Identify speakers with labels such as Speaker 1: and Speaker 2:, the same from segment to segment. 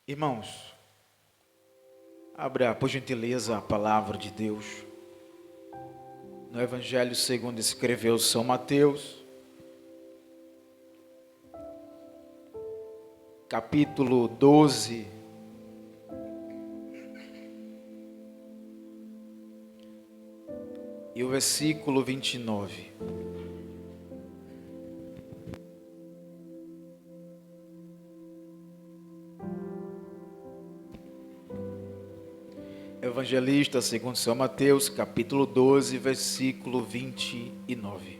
Speaker 1: Irmãos, abra por gentileza a palavra de Deus no Evangelho segundo escreveu São Mateus, capítulo 12, e o versículo 29. Evangelista segundo São Mateus, capítulo 12, versículo 29.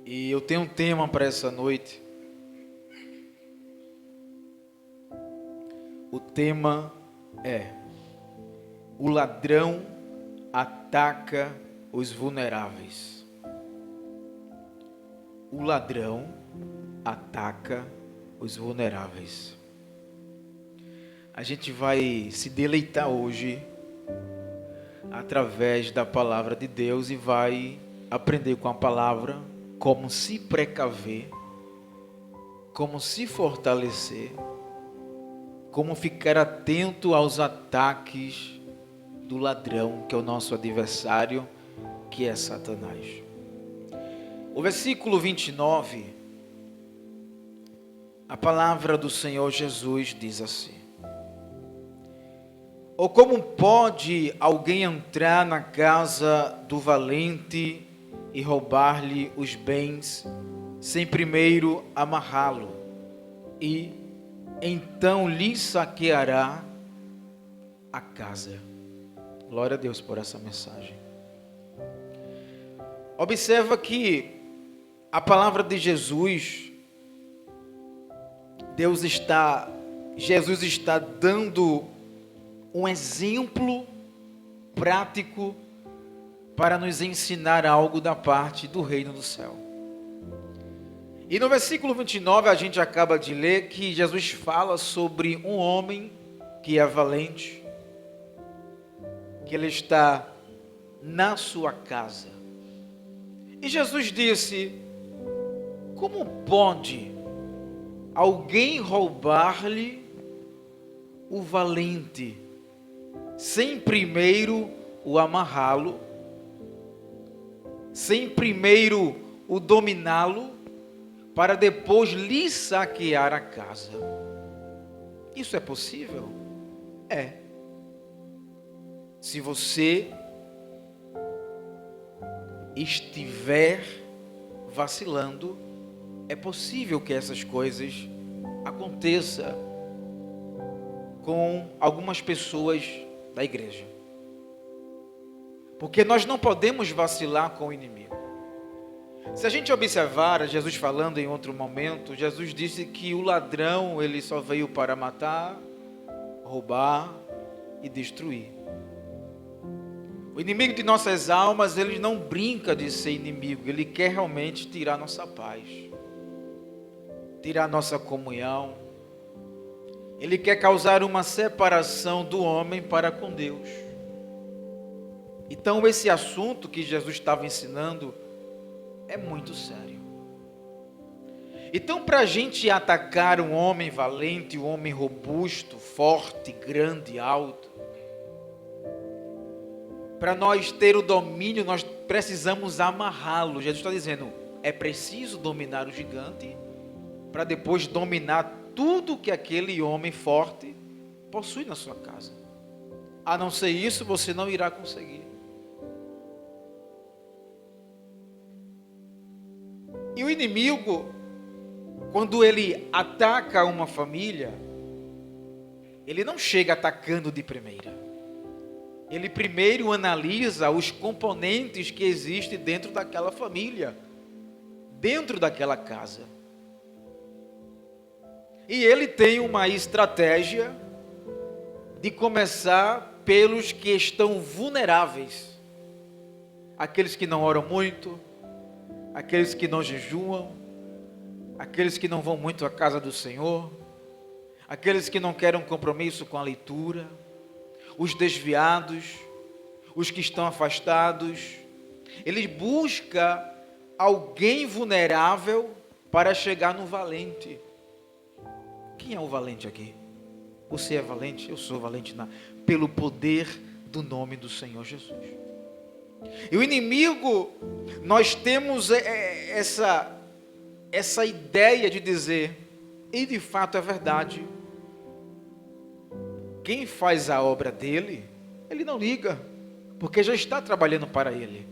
Speaker 1: E eu tenho um tema para essa noite. O tema é: o ladrão ataca os vulneráveis. O ladrão ataca os vulneráveis. A gente vai se deleitar hoje através da palavra de Deus e vai aprender com a palavra como se precaver, como se fortalecer, como ficar atento aos ataques do ladrão, que é o nosso adversário, que é Satanás. O versículo 29, a palavra do Senhor Jesus diz assim: ou como pode alguém entrar na casa do valente e roubar-lhe os bens, sem primeiro amarrá-lo, e então lhe saqueará a casa? Glória a Deus por essa mensagem. Observa que a palavra de Jesus, Jesus está dando um exemplo prático para nos ensinar algo da parte do reino do céu. E no versículo 29 a gente acaba de ler que Jesus fala sobre um homem que é valente, que ele está na sua casa. E Jesus disse: como pode alguém roubar-lhe o valente, sem primeiro o amarrá-lo, sem primeiro o dominá-lo, para depois lhe saquear a casa? Isso é possível? É. Se você estiver vacilando, é possível que essas coisas aconteçam com algumas pessoas da igreja. Porque nós não podemos vacilar com o inimigo. Se a gente observar Jesus falando em outro momento, Jesus disse que o ladrão, ele só veio para matar, roubar e destruir. O inimigo de nossas almas, ele não brinca de ser inimigo, ele quer realmente tirar nossa paz, tirar nossa comunhão. Ele quer causar uma separação do homem para com Deus. Então esse assunto que Jesus estava ensinando é muito sério. Então, para a gente atacar um homem valente, um homem robusto, forte, grande, alto, para nós ter o domínio, nós precisamos amarrá-lo. Jesus está dizendo: é preciso dominar o gigante, para depois dominar tudo que aquele homem forte possui na sua casa. A não ser isso, você não irá conseguir. E o inimigo, quando ele ataca uma família, ele não chega atacando de primeira. Ele primeiro analisa os componentes que existem dentro daquela família, dentro daquela casa. E ele tem uma estratégia de começar pelos que estão vulneráveis. Aqueles que não oram muito, aqueles que não jejuam, aqueles que não vão muito à casa do Senhor, aqueles que não querem um compromisso com a leitura, os desviados, os que estão afastados. Ele busca alguém vulnerável para chegar no valente. Quem é o valente aqui? Você é valente? Eu sou valente pelo poder do nome do Senhor Jesus. E o inimigo, nós temos essa ideia de dizer, e de fato é verdade, quem faz a obra dele, ele não liga, porque já está trabalhando para ele.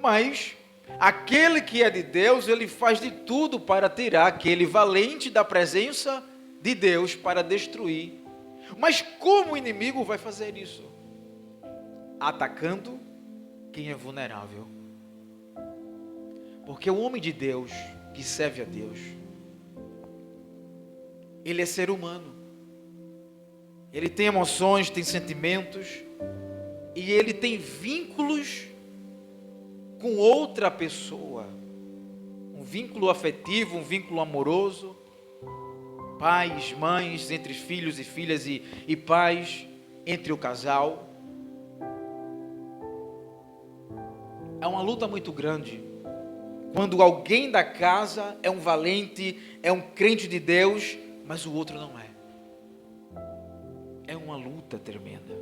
Speaker 1: Mas aquele que é de Deus, ele faz de tudo para tirar aquele valente da presença de Deus para destruir. Mas como o inimigo vai fazer isso? Atacando quem é vulnerável. Porque o homem de Deus, que serve a Deus, ele é ser humano. Ele tem emoções, tem sentimentos, e ele tem vínculos com outra pessoa. Um vínculo afetivo, um vínculo amoroso. Pais, mães, entre filhos e filhas e pais, entre o casal. É uma luta muito grande quando alguém da casa é um valente, é um crente de Deus, mas o outro não é. É uma luta tremenda.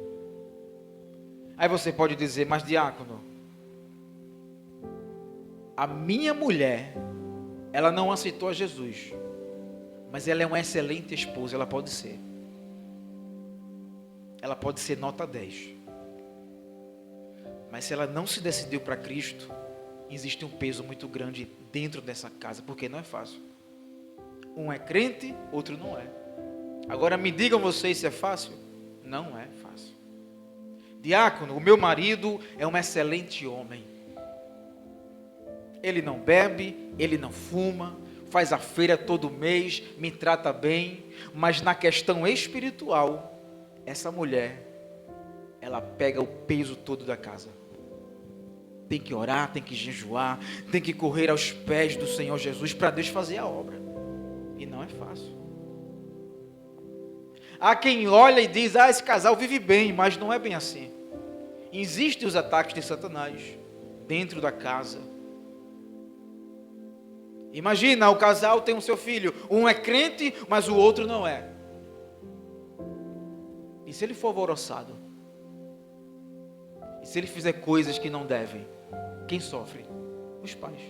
Speaker 1: Aí você pode dizer, mas diácono, a minha mulher, ela não aceitou a Jesus, mas ela é uma excelente esposa, ela pode ser. Ela pode ser nota 10. Mas se ela não se decidiu para Cristo, existe um peso muito grande dentro dessa casa, porque não é fácil. Um é crente, outro não é. Agora me digam vocês se é fácil? Não é fácil. Diácono, o meu marido é um excelente homem. Ele não bebe, ele não fuma, faz a feira todo mês, me trata bem, mas na questão espiritual, essa mulher, ela pega o peso todo da casa. Tem que orar, tem que jejuar, tem que correr aos pés do Senhor Jesus para Deus fazer a obra. E não é fácil. Há quem olha e diz, esse casal vive bem, mas não é bem assim. Existem os ataques de Satanás dentro da casa. Imagina, o casal tem o seu filho, um é crente, mas o outro não é. E se ele for alvoroçado? E se ele fizer coisas que não devem? Quem sofre? Os pais.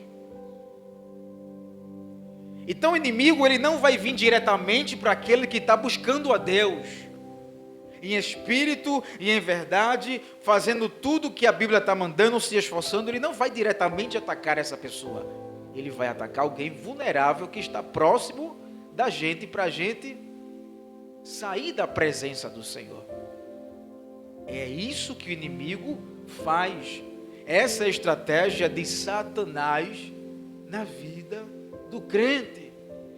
Speaker 1: Então o inimigo, ele não vai vir diretamente para aquele que está buscando a Deus, em espírito e em verdade, fazendo tudo que a Bíblia está mandando, se esforçando. Ele não vai diretamente atacar essa pessoa. Ele vai atacar alguém vulnerável que está próximo da gente, para a gente sair da presença do Senhor. É isso que o inimigo faz. Essa é a estratégia de Satanás na vida do crente,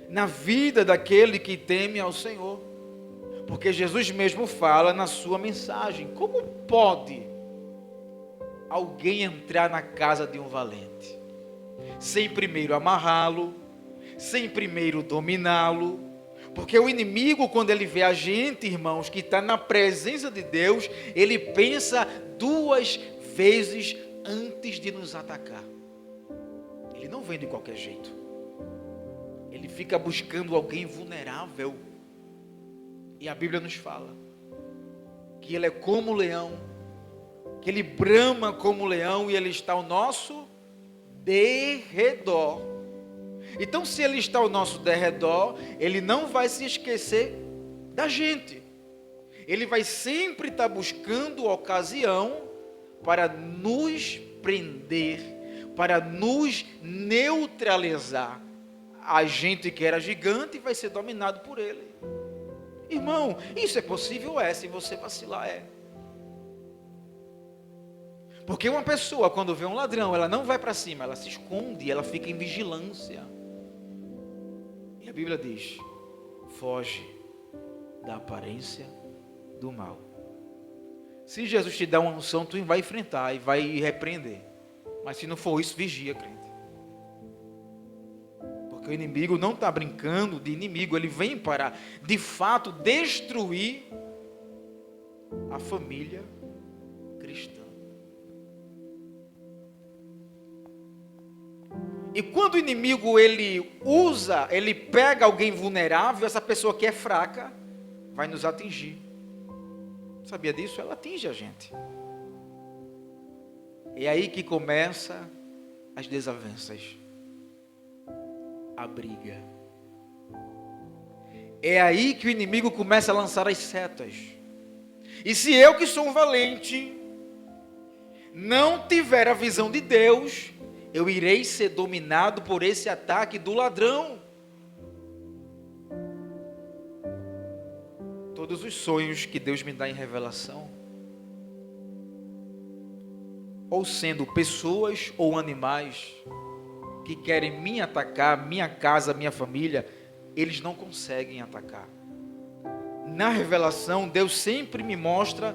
Speaker 1: na vida daquele que teme ao Senhor. Porque Jesus mesmo fala na sua mensagem, como pode alguém entrar na casa de um valente, sem primeiro amarrá-lo, sem primeiro dominá-lo? Porque o inimigo, quando ele vê a gente, irmãos, que está na presença de Deus, ele pensa 2 vezes antes de nos atacar. Ele não vem de qualquer jeito. Ele fica buscando alguém vulnerável. E a Bíblia nos fala que ele é como o leão, que ele brama como o leão e ele está ao nosso derredor. Então, se ele está ao nosso derredor, ele não vai se esquecer da gente. Ele vai sempre estar buscando ocasião para nos prender, para nos neutralizar. A gente que era gigante vai ser dominado por ele. Irmão, isso é possível? Se você vacilar, Porque uma pessoa, quando vê um ladrão, ela não vai para cima, ela se esconde, ela fica em vigilância. E a Bíblia diz, foge da aparência do mal. Se Jesus te dá uma unção, tu vai enfrentar e vai repreender. Mas se não for isso, vigia, crente. Porque o inimigo não está brincando de inimigo, ele vem para, de fato, destruir a família cristã. E quando o inimigo ele pega alguém vulnerável, essa pessoa que é fraca vai nos atingir. Sabia disso? Ela atinge a gente. É aí que começa as desavenças, a briga. É aí que o inimigo começa a lançar as setas. E se eu, que sou um valente, não tiver a visão de Deus, eu irei ser dominado por esse ataque do ladrão. Todos os sonhos que Deus me dá em revelação, ou sendo pessoas ou animais que querem me atacar, minha casa, minha família, eles não conseguem atacar. Na revelação, Deus sempre me mostra,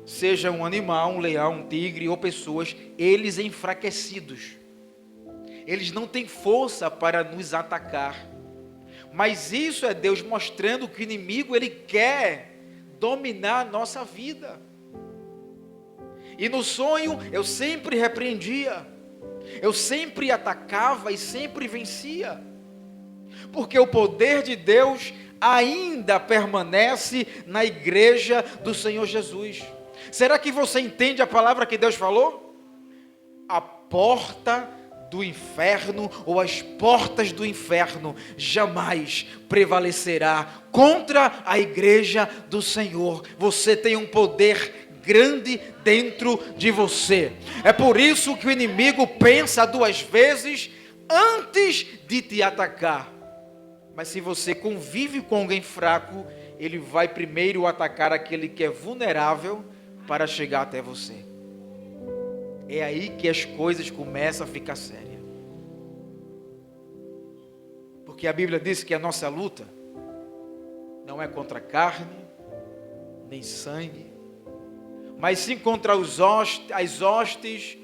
Speaker 1: seja um animal, um leão, um tigre ou pessoas, eles enfraquecidos. Eles não têm força para nos atacar. Mas isso é Deus mostrando que o inimigo, ele quer dominar a nossa vida. E no sonho, eu sempre repreendia. Eu sempre atacava e sempre vencia. Porque o poder de Deus ainda permanece na igreja do Senhor Jesus. Será que você entende a palavra que Deus falou? A porta do inferno, ou as portas do inferno, jamais prevalecerá contra a igreja do Senhor. Você tem um poder grande dentro de você. É por isso que o inimigo pensa duas vezes antes de te atacar. Mas se você convive com alguém fraco, ele vai primeiro atacar aquele que é vulnerável para chegar até você. É aí que as coisas começam a ficar sérias. Porque a Bíblia diz que a nossa luta não é contra carne, nem sangue, mas sim contra as hostes,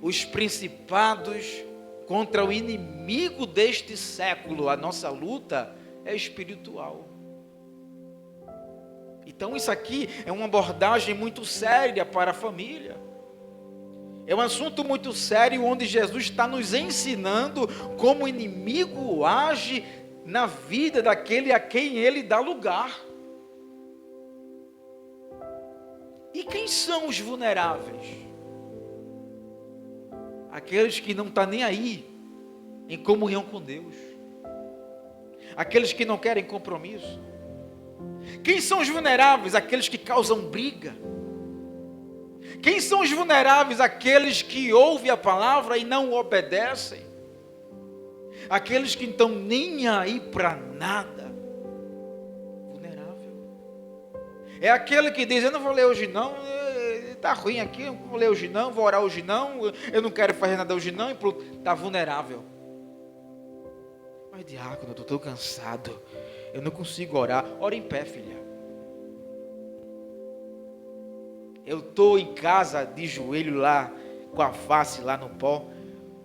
Speaker 1: os principados, contra o inimigo deste século. A nossa luta é espiritual. Então isso aqui é uma abordagem muito séria para a família. É um assunto muito sério, onde Jesus está nos ensinando como o inimigo age na vida daquele a quem ele dá lugar. E quem são os vulneráveis? Aqueles que não estão nem aí em comunhão com Deus. Aqueles que não querem compromisso. Quem são os vulneráveis? Aqueles que causam briga. Quem são os vulneráveis? Aqueles que ouvem a palavra e não obedecem. Aqueles que não estão nem aí para nada. Vulnerável. É aquele que diz: eu não vou ler hoje não, está ruim aqui, eu não vou ler hoje não, vou orar hoje não, eu não quero fazer nada hoje não, e pronto, está vulnerável. Mas diácono, eu estou cansado, eu não consigo orar. Ora em pé, filha. Eu estou em casa de joelho lá, com a face lá no pó.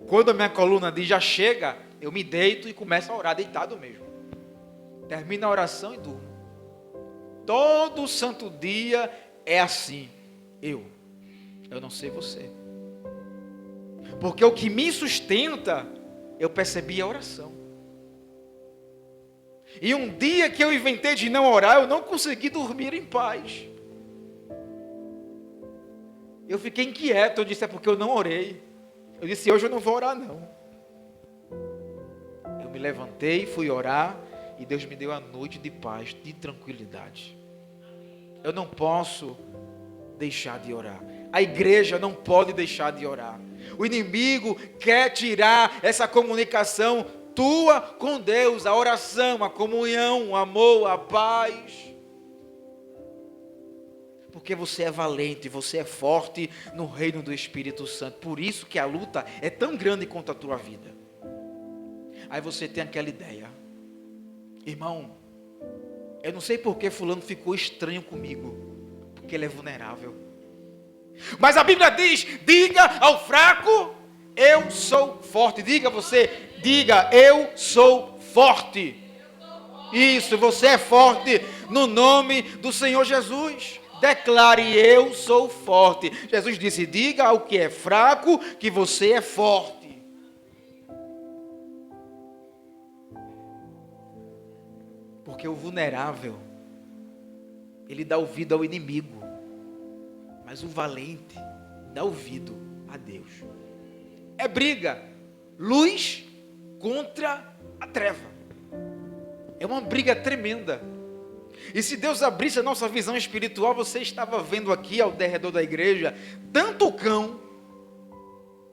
Speaker 1: Quando a minha coluna diz já chega, eu me deito e começo a orar deitado mesmo. Termino a oração e durmo. Todo santo dia é assim. Eu não sei você. Porque o que me sustenta, eu percebi a oração. E um dia que eu inventei de não orar, eu não consegui dormir em paz. Eu fiquei inquieto, eu disse: é porque eu não orei. Eu disse: hoje eu não vou orar não. Eu me levantei, fui orar, e Deus me deu a noite de paz, de tranquilidade. Eu não posso deixar de orar. A igreja não pode deixar de orar. O inimigo quer tirar essa comunicação tua com Deus, a oração, a comunhão, o amor, a paz. Porque você é valente, você é forte no reino do Espírito Santo. Por isso que a luta é tão grande contra a tua vida. Aí você tem aquela ideia: irmão, eu não sei porque fulano ficou estranho comigo, porque ele é vulnerável. Mas a Bíblia diz: diga ao fraco, eu sou forte. Diga, eu sou forte. Isso, você é forte no nome do Senhor Jesus. Declare: eu sou forte. Jesus disse: diga ao que é fraco que você é forte. Porque o vulnerável, ele dá ouvido ao inimigo. Mas o valente dá ouvido a Deus. É briga. Luz contra a treva. É uma briga tremenda. E se Deus abrisse a nossa visão espiritual, você estava vendo aqui ao redor da igreja tanto cão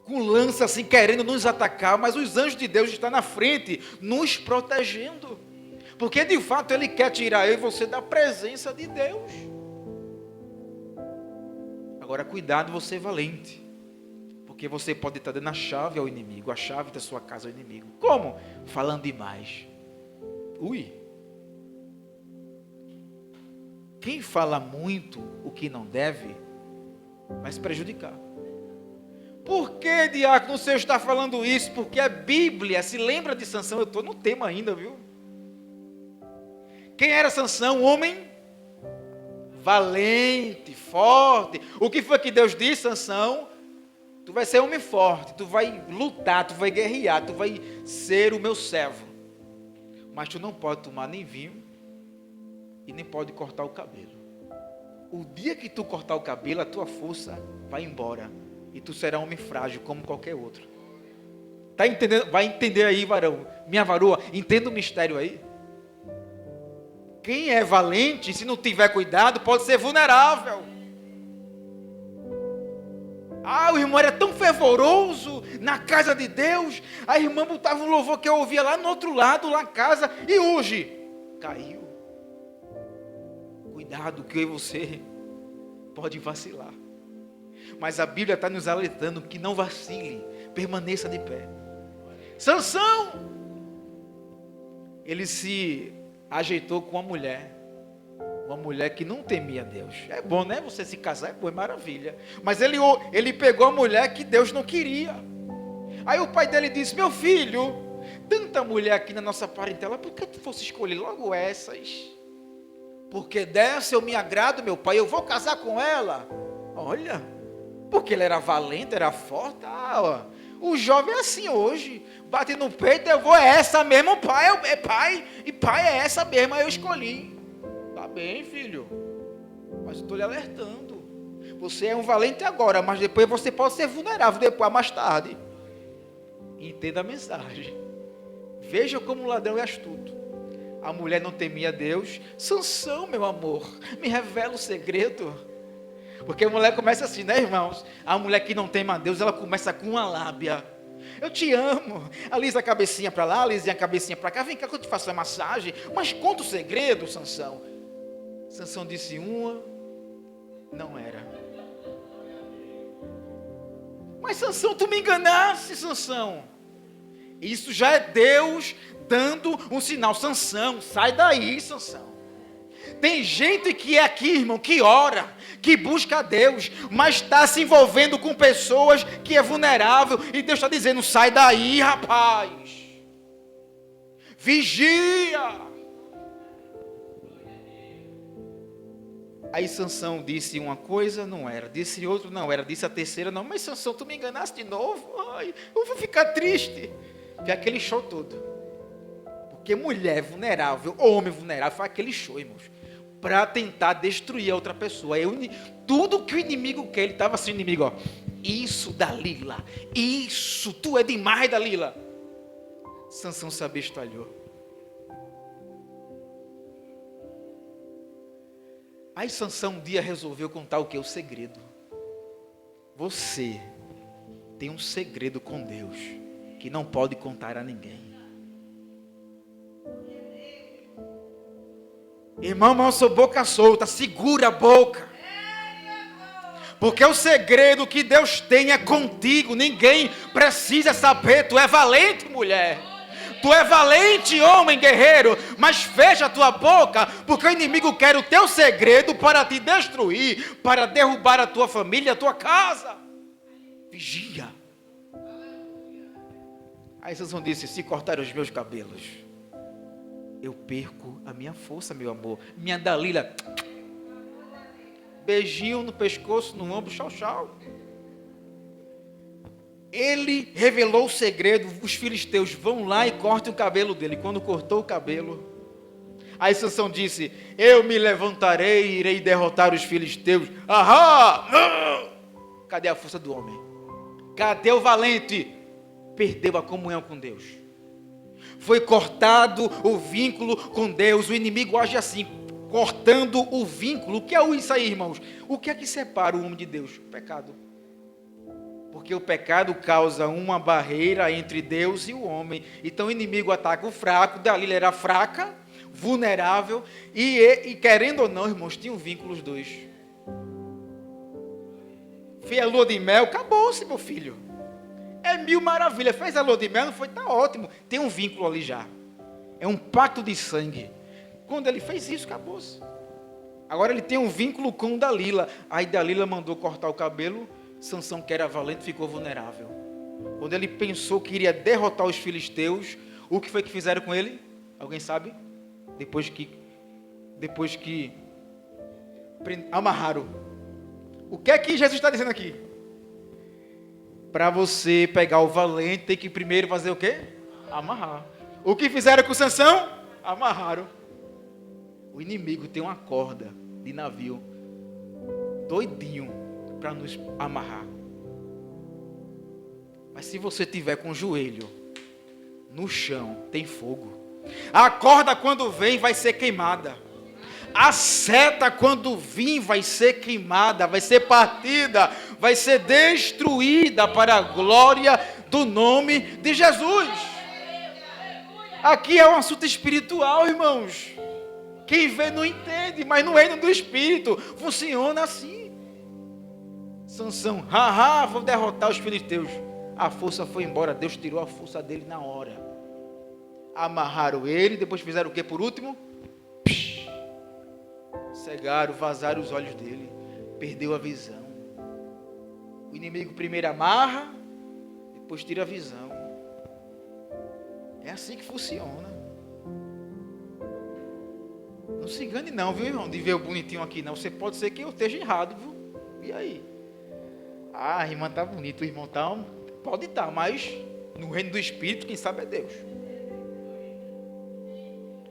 Speaker 1: com lança assim querendo nos atacar, mas os anjos de Deus estão na frente nos protegendo, porque de fato Ele quer tirar eu e você da presença de Deus. Agora cuidado, você é valente, porque você pode estar dando a chave ao inimigo, a chave da sua casa ao inimigo. Como? Falando demais. Ui. Quem fala muito o que não deve, vai se prejudicar. Por que, diácono, o senhor está falando isso? Porque a Bíblia se lembra de Sansão. Eu estou no tema ainda, viu? Quem era Sansão? Um homem valente, forte. O que foi que Deus disse, Sansão? Tu vai ser homem forte, tu vai lutar, tu vai guerrear, tu vai ser o meu servo. Mas tu não pode tomar nem vinho e nem pode cortar o cabelo. O dia que tu cortar o cabelo, a tua força vai embora. E tu será um homem frágil como qualquer outro. Tá entendendo? Vai entender aí, varão. Minha varoa, entenda o mistério aí. Quem é valente, se não tiver cuidado, pode ser vulnerável. Ah, o irmão era tão fervoroso na casa de Deus. A irmã botava um louvor que eu ouvia lá no outro lado, lá em casa. E hoje, caiu. Cuidado que eu e você pode vacilar. Mas a Bíblia está nos alertando que não vacile, permaneça de pé. Sansão, ele se ajeitou com uma mulher que não temia Deus. É bom, né? Você se casar é bom, é maravilha. Mas ele pegou a mulher que Deus não queria. Aí o pai dele disse: meu filho, tanta mulher aqui na nossa parentela, por que tu fosse escolher logo essas? Porque dessa eu me agrado, meu pai, eu vou casar com ela. Olha, porque ele era valente, era forte. O jovem é assim hoje, bate no peito, eu vou, é essa mesmo, pai, é pai, e pai é essa mesmo, eu escolhi. Tá bem, filho, mas eu estou lhe alertando. Você é um valente agora, mas depois você pode ser vulnerável, depois, mais tarde. Entenda a mensagem. Veja como o ladrão é astuto. A mulher não temia Deus. Sansão, meu amor, me revela o segredo. Porque a mulher começa assim, né, irmãos? A mulher que não teme a Deus, ela começa com uma lábia. Eu te amo. Alisa a cabecinha para lá, alisa a cabecinha para cá. Vem cá que eu te faço a massagem. Mas conta o segredo, Sansão. Sansão disse uma, não era. Mas Sansão, tu me enganaste, Sansão. Isso já é Deus dando um sinal. Sansão, sai daí, Sansão. Tem gente que é aqui, irmão, que ora, que busca a Deus, mas está se envolvendo com pessoas que é vulnerável, e Deus está dizendo: sai daí, rapaz. Vigia. Aí Sansão disse uma coisa, não era. Disse outra, não era. Disse a terceira, não. Mas Sansão, tu me enganaste de novo? Ai, eu vou ficar triste. Foi aquele show todo. Porque mulher vulnerável, homem vulnerável, faz aquele show, irmãos, para tentar destruir a outra pessoa. Tudo que o inimigo quer, ele estava assim, inimigo, ó. Isso, Dalila. Isso, tu é demais, Dalila. Sansão se abestalhou. Aí Sansão um dia resolveu contar o que? O segredo. Você tem um segredo com Deus que não pode contar a ninguém. Irmão, eu sou boca solta, segura a boca. Porque o segredo que Deus tem é contigo, ninguém precisa saber. Tu é valente, mulher. Tu é valente, homem guerreiro, mas fecha a tua boca, porque o inimigo quer o teu segredo para te destruir, para derrubar a tua família, a tua casa. Vigia. Aí Sansão disse: se cortar os meus cabelos, eu perco a minha força, meu amor. Minha Dalila, beijinho no pescoço, no ombro, tchau, tchau. Ele revelou o segredo. Os filisteus vão lá e cortam o cabelo dele. Quando cortou o cabelo, Aí Sansão disse: eu me levantarei e irei derrotar os filisteus. Ahá! Cadê a força do homem? Cadê o valente? Perdeu a comunhão com Deus. Foi cortado o vínculo com Deus. O inimigo age assim, cortando o vínculo. O que é isso aí, irmãos? O que é que separa o homem de Deus? O pecado. Porque o pecado causa uma barreira entre Deus e o homem. Então o inimigo ataca o fraco. Dalila era fraca, vulnerável. E querendo ou não, irmãos, tinham vínculo os dois. Fez a lua de mel, acabou-se, meu filho. É mil maravilhas. Fez a lua de mel, não foi? Tá ótimo. Tem um vínculo ali já. É um pacto de sangue. Quando ele fez isso, acabou-se. Agora ele tem um vínculo com Dalila. Aí Dalila mandou cortar o cabelo. Sansão, que era valente, ficou vulnerável. Quando ele pensou que iria derrotar os filisteus, o que foi que fizeram com ele? Alguém sabe? Depois que amarraram. O que é que Jesus está dizendo aqui? Para você pegar o valente, tem que primeiro fazer o quê? Amarrar. O que fizeram com Sansão? Amarraram. O inimigo tem uma corda de navio doidinho para nos amarrar. Mas se você tiver com o joelho no chão, tem fogo. A corda quando vem vai ser queimada. A seta quando vir vai ser queimada, vai ser partida, vai ser destruída para a glória do nome de Jesus. Aqui é um assunto espiritual, irmãos. Quem vê não entende, mas no reino do Espírito funciona assim. Sansão, vou derrotar os filisteus. A força foi embora, Deus tirou a força dele na hora. Amarraram ele, depois fizeram o que por último? Cegaram, vazaram os olhos dele. Perdeu a visão. O inimigo primeiro amarra, depois tira a visão. É assim que funciona. Não se engane não, viu, irmão, de ver o bonitinho aqui não. Você pode ser que eu esteja errado, viu? E aí? A irmã está bonita, o irmão está... Pode estar, mas no reino do Espírito, quem sabe é Deus.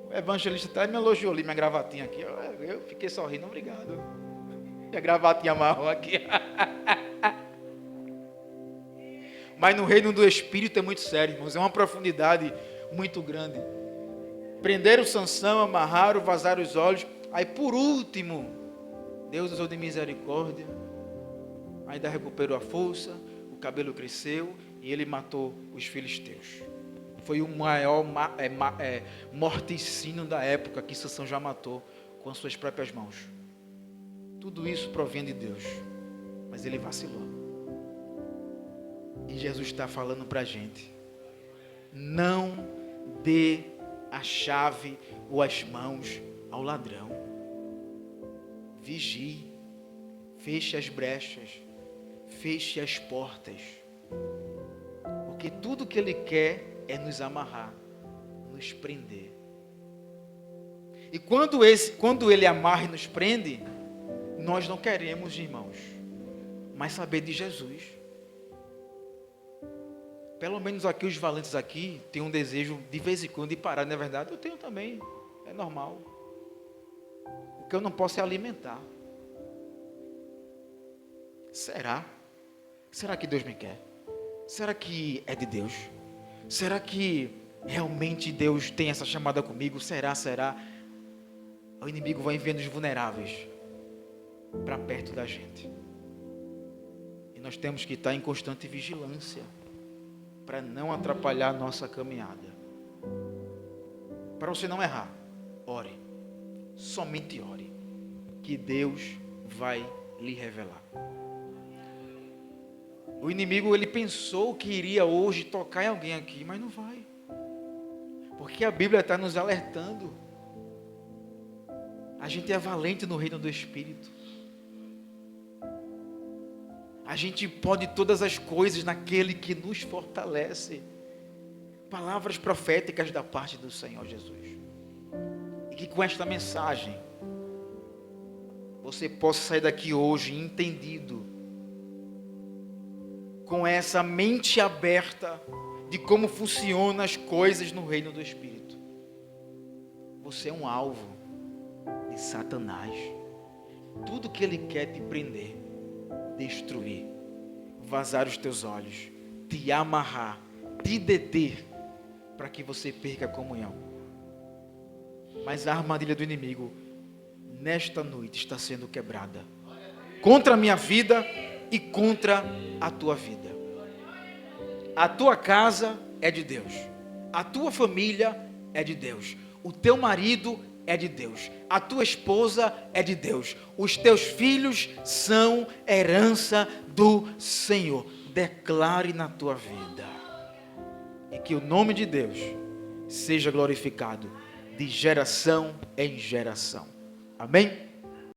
Speaker 1: O evangelista até me elogiou ali, minha gravatinha aqui. Eu fiquei sorrindo, obrigado. Minha gravatinha marrom aqui. Mas no reino do Espírito é muito sério, irmãos. É uma profundidade muito grande. Prenderam Sansão, amarraram, vazaram os olhos. Aí por último, Deus usou de misericórdia. Ainda recuperou a força, o cabelo cresceu e ele matou os filisteus. Foi o maior morticínio da época que Sansão já matou com as suas próprias mãos. Tudo isso provém de Deus, mas ele vacilou. E Jesus está falando para a gente: não dê a chave ou as mãos ao ladrão. Vigie, feche as brechas, feche as portas, porque tudo que ele quer é nos amarrar, nos prender. E quando ele amarra e nos prende, nós não queremos, irmãos, mas saber de Jesus. Pelo menos aqui os valentes aqui têm um desejo de vez em quando de parar, não é verdade? Eu tenho também, é normal. O que eu não posso é alimentar. Será? Será que Deus me quer? Será que é de Deus? Será que realmente Deus tem essa chamada comigo? Será? O inimigo vai enviando os vulneráveis para perto da gente. E nós temos que estar em constante vigilância para não atrapalhar a nossa caminhada. Para você não errar, ore. Somente ore, que Deus vai lhe revelar. O inimigo, ele pensou que iria hoje tocar em alguém aqui, mas não vai. Porque a Bíblia está nos alertando. A gente é valente no reino do Espírito. A gente pode todas as coisas naquele que nos fortalece. Palavras proféticas da parte do Senhor Jesus. E que com esta mensagem, você possa sair daqui hoje entendido, com essa mente aberta de como funcionam as coisas no reino do Espírito. Você é um alvo de Satanás. Tudo que ele quer te prender, destruir, vazar os teus olhos, te amarrar, te deter, para que você perca a comunhão. Mas a armadilha do inimigo, nesta noite, está sendo quebrada. Contra a minha vida e contra a tua vida. A tua casa é de Deus. A tua família é de Deus. O teu marido é de Deus. A tua esposa é de Deus. Os teus filhos são herança do Senhor. Declare na tua vida. E que o nome de Deus seja glorificado de geração em geração. Amém?